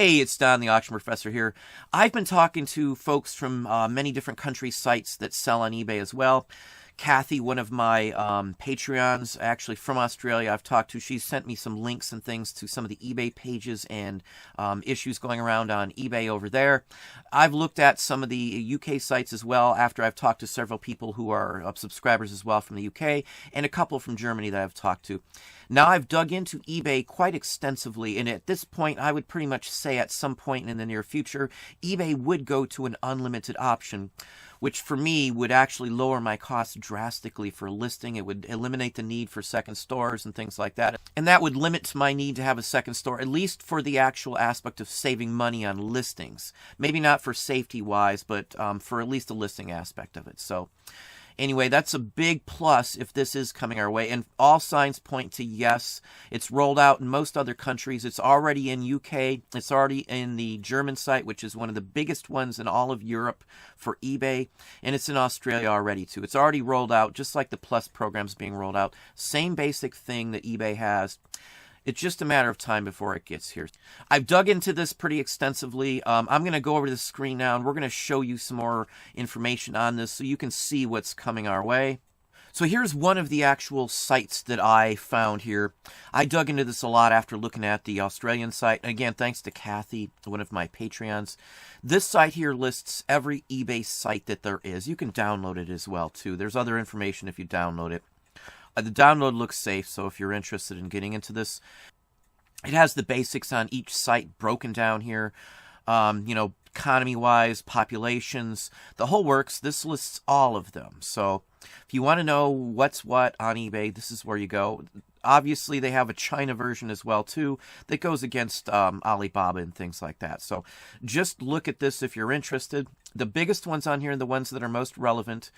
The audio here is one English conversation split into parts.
Hey, it's Don, the Auction Professor here. I've been talking to folks from many different country sites that sell on eBay as well. Kathy, one of my Patreons, actually from Australia, I've talked to. She's sent me some links and things to some of the eBay pages and issues going around on eBay over there. I've looked at some of the UK sites as well after I've talked to several people who are subscribers as well from the UK and a couple from Germany that I've talked to. Now, I've dug into eBay quite extensively, and at this point, I would pretty much say at some point in the near future, eBay would go to an unlimited option, which for me would actually lower my costs drastically for listing. It would eliminate the need for second stores and things like that. And that would limit my need to have a second store, at least for the actual aspect of saving money on listings. Maybe not for safety-wise, but for at least the listing aspect of it. So anyway, that's a big plus if this is coming our way, and all signs point to yes. It's rolled out in most other countries. It's already in UK. It's already in the German site, which is one of the biggest ones in all of Europe for eBay, and it's in Australia already too. It's already rolled out, just like the Plus program's being rolled out. Same basic thing that eBay has. It's just a matter of time before it gets here. I've dug into this pretty extensively. I'm going to go over to the screen now, and we're going to show you some more information on this so you can see what's coming our way. So here's one of the actual sites that I found here. I dug into this a lot after looking at the Australian site. And again, thanks to Kathy, one of my Patreons. This site here lists every eBay site that there is. You can download it as well, too. There's other information if you download it. The download looks safe, so if you're interested in getting into this, it has the basics on each site broken down here. Economy-wise, populations, the whole works. This lists all of them. So if you want to know what's what on eBay, this is where you go. Obviously, they have a China version as well, too, that goes against Alibaba and things like that. So just look at this if you're interested. The biggest ones on here and the ones that are most relevant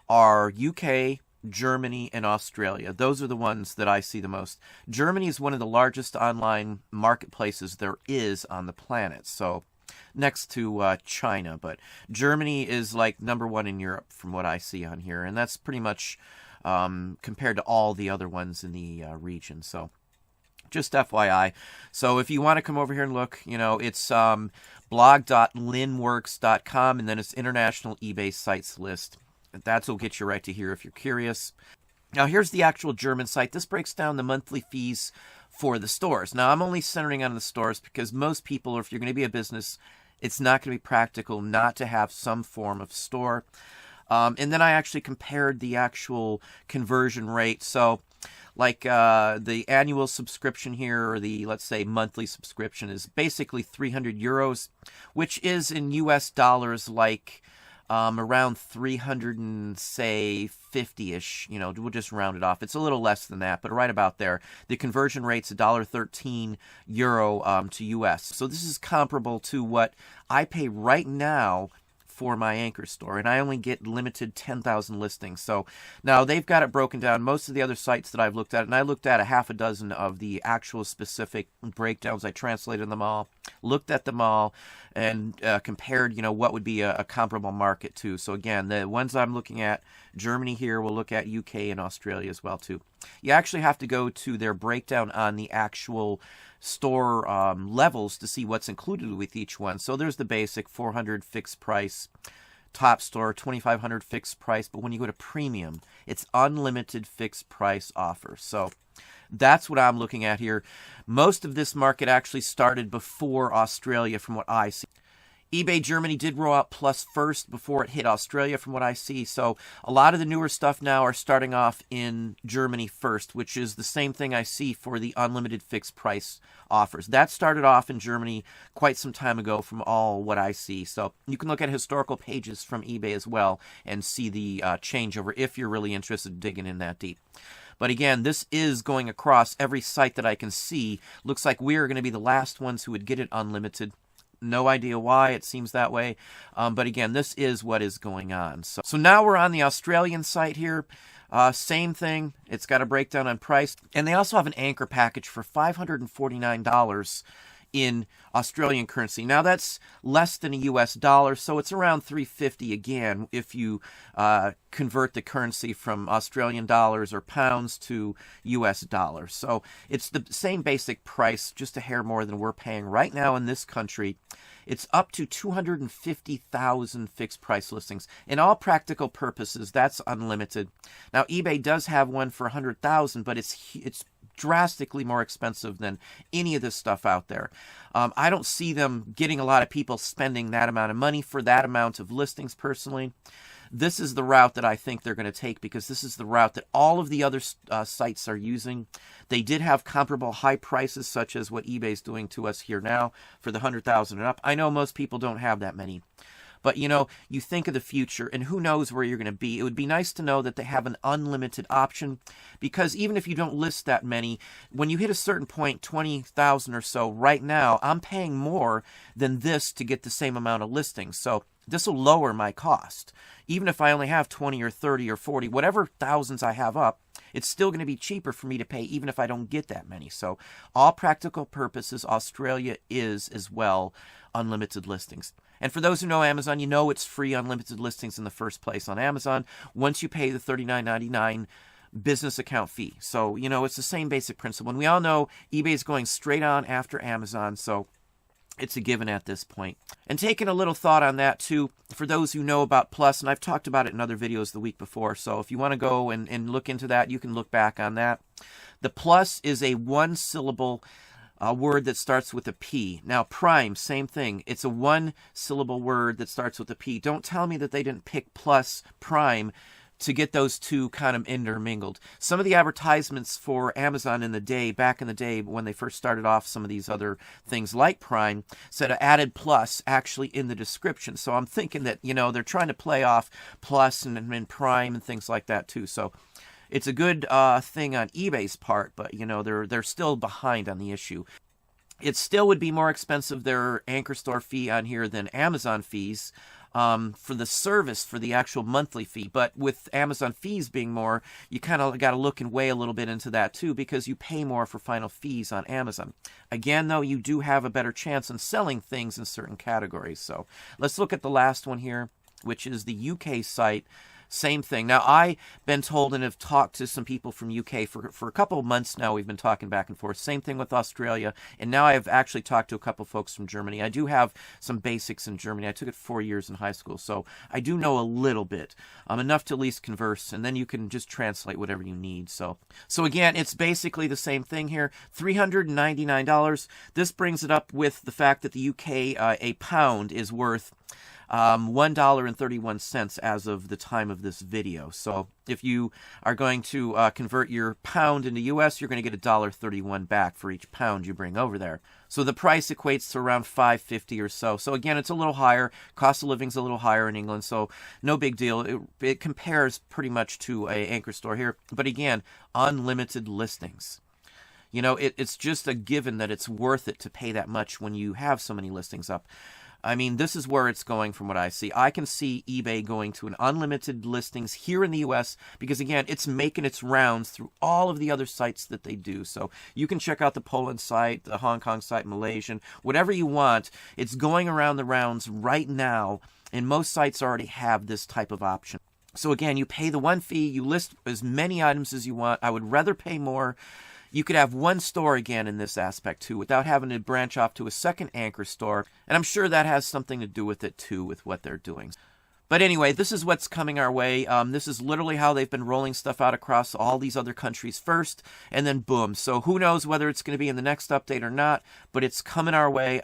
are UK, Germany, and Australia. Those are the ones that I see the most. Germany is one of the largest online marketplaces there is on the planet, so next to China. But Germany is like #1 in Europe from what I see on here, and that's pretty much compared to all the other ones in the region. So just FYI. So if you want to come over here and look, it's blog.linworks.com, and then it's International eBay Sites List. That's what will get you right to here if you're curious. Now, here's the actual German site. This breaks down the monthly fees for the stores. Now, I'm only centering on the stores because most people, or if you're going to be a business, it's not going to be practical not to have some form of store. And then I actually compared the actual conversion rate. So, like the annual subscription here, or the, let's say, monthly subscription is basically 300 euros, which is in US dollars like around 350-ish, we'll just round it off. It's a little less than that, but right about there. The conversion rate's $1.13 to US. So this is comparable to what I pay right now for my Anchor store, and I only get limited 10,000 listings. So now they've got it broken down. Most of the other sites that I've looked at, and I looked at a half a dozen of the actual specific breakdowns. I translated them all, looked at them all, and compared, what would be a comparable market too. So again, the ones I'm looking at, Germany here, we'll look at UK and Australia as well too. You actually have to go to their breakdown on the actual store levels to see what's included with each one. So there's the basic 400 fixed price, top store 2,500 fixed price, but when you go to premium, it's unlimited fixed price offer. So that's what I'm looking at here. Most of this market actually started before Australia from what I see. eBay Germany did roll out Plus first before it hit Australia from what I see. So a lot of the newer stuff now are starting off in Germany first, which is the same thing I see for the unlimited fixed price offers. That started off in Germany quite some time ago from all what I see. So you can look at historical pages from eBay as well and see the changeover if you're really interested in digging in that deep. But again, this is going across every site that I can see. Looks like we are going to be the last ones who would get it unlimited. No idea why it seems that way. But again, this is what is going on. So now we're on the Australian site here. Same thing. It's got a breakdown on price. And they also have an Anchor package for $549 in Australian currency. Now that's less than a US dollar, so it's around $3.50 again if you convert the currency from Australian dollars or pounds to US dollars. So it's the same basic price, just a hair more than we're paying right now in this country. It's up to 250,000 fixed price listings. In all practical purposes, that's unlimited. Now eBay does have one for 100,000, but it's drastically more expensive than any of this stuff out there. I don't see them getting a lot of people spending that amount of money for that amount of listings personally. This is the route that I think they're going to take, because this is the route that all of the other sites are using. They did have comparable high prices, such as what eBay's doing to us here now for the 100,000 and up. I know most people don't have that many. But, you know, you think of the future, and who knows where you're going to be. It would be nice to know that they have an unlimited option, because even if you don't list that many, when you hit a certain point, 20,000 or so, right now, I'm paying more than this to get the same amount of listings. So this will lower my cost. Even if I only have 20 or 30 or 40, whatever thousands I have up, it's still going to be cheaper for me to pay, even if I don't get that many. So all practical purposes, Australia is as well unlimited listings. And for those who know Amazon, you know it's free unlimited listings in the first place on Amazon once you pay the $39.99 business account fee. So, you know, it's the same basic principle. And we all know eBay is going straight on after Amazon, so it's a given at this point. And taking a little thought on that too, for those who know about Plus, and I've talked about it in other videos the week before, so if you want to go and look into that, you can look back on that. The Plus is a one-syllable word that starts with a P. Now, Prime, same thing. It's a one-syllable word that starts with a P. Don't tell me that they didn't pick Plus, Prime, to get those two kind of intermingled. Some of the advertisements for Amazon in the day, back in the day when they first started off some of these other things like Prime, said added plus actually in the description. So I'm thinking that, you know, they're trying to play off Plus and Prime and things like that too. So it's a good thing on eBay's part, but, you know, they're still behind on the issue. It still would be more expensive, their anchor store fee on here, than Amazon fees for the service, for the actual monthly fee. But with Amazon fees being more, you kind of got to look and weigh a little bit into that too, because you pay more for final fees on Amazon. Again, though, you do have a better chance on selling things in certain categories. So let's look at the last one here, which is the UK site. Same thing. Now, I've been told and have talked to some people from UK for a couple of months now. We've been talking back and forth. Same thing with Australia. And now I've actually talked to a couple of folks from Germany. I do have some basics in Germany. I took it 4 years in high school, so I do know a little bit, enough to at least converse, and then you can just translate whatever you need. So again, it's basically the same thing here. $399. This brings it up with the fact that the UK, a pound is worth $1.31 as of the time of this video. So if you are going to convert your pound into US, you're going to get $1.31 back for each pound you bring over there. So the price equates to around $5.50 or so. So again, it's a little higher. Cost of living's a little higher in England, so no big deal. It compares pretty much to an anchor store here. But again, unlimited listings. You know, it's just a given that it's worth it to pay that much when you have so many listings up. I mean, this is where it's going from what I see. I can see eBay going to an unlimited listings here in the U.S. because, again, it's making its rounds through all of the other sites that they do. So you can check out the Poland site, the Hong Kong site, Malaysian, whatever you want. It's going around the rounds right now, and most sites already have this type of option. So, again, you pay the one fee. You list as many items as you want. I would rather pay more. You could have one store again in this aspect too, without having to branch off to a second anchor store. And I'm sure that has something to do with it too, with what they're doing. But anyway, this is what's coming our way. This is literally how they've been rolling stuff out across all these other countries first, and then boom. So who knows whether it's going to be in the next update or not, but it's coming our way.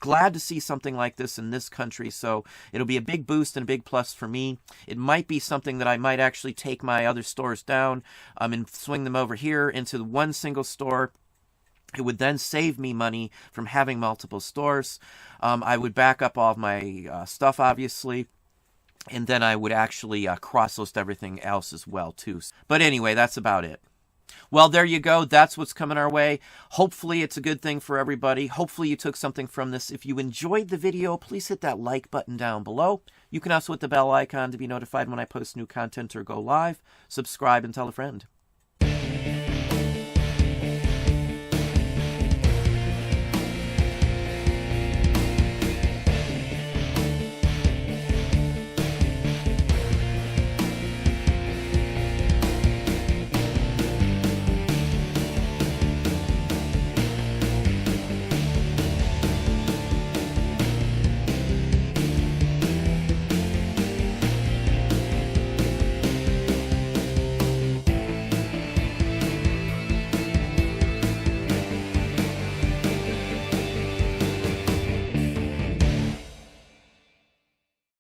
Glad to see something like this in this country, so it'll be a big boost and a big plus for me. It might be something that I might actually take my other stores down and swing them over here into one single store. It would then save me money from having multiple stores. I would back up all of my stuff, obviously, and then I would actually cross-list everything else as well, too. But anyway, that's about it. Well, there you go. That's what's coming our way. Hopefully, it's a good thing for everybody. Hopefully, you took something from this. If you enjoyed the video, please hit that like button down below. You can also hit the bell icon to be notified when I post new content or go live. Subscribe and tell a friend.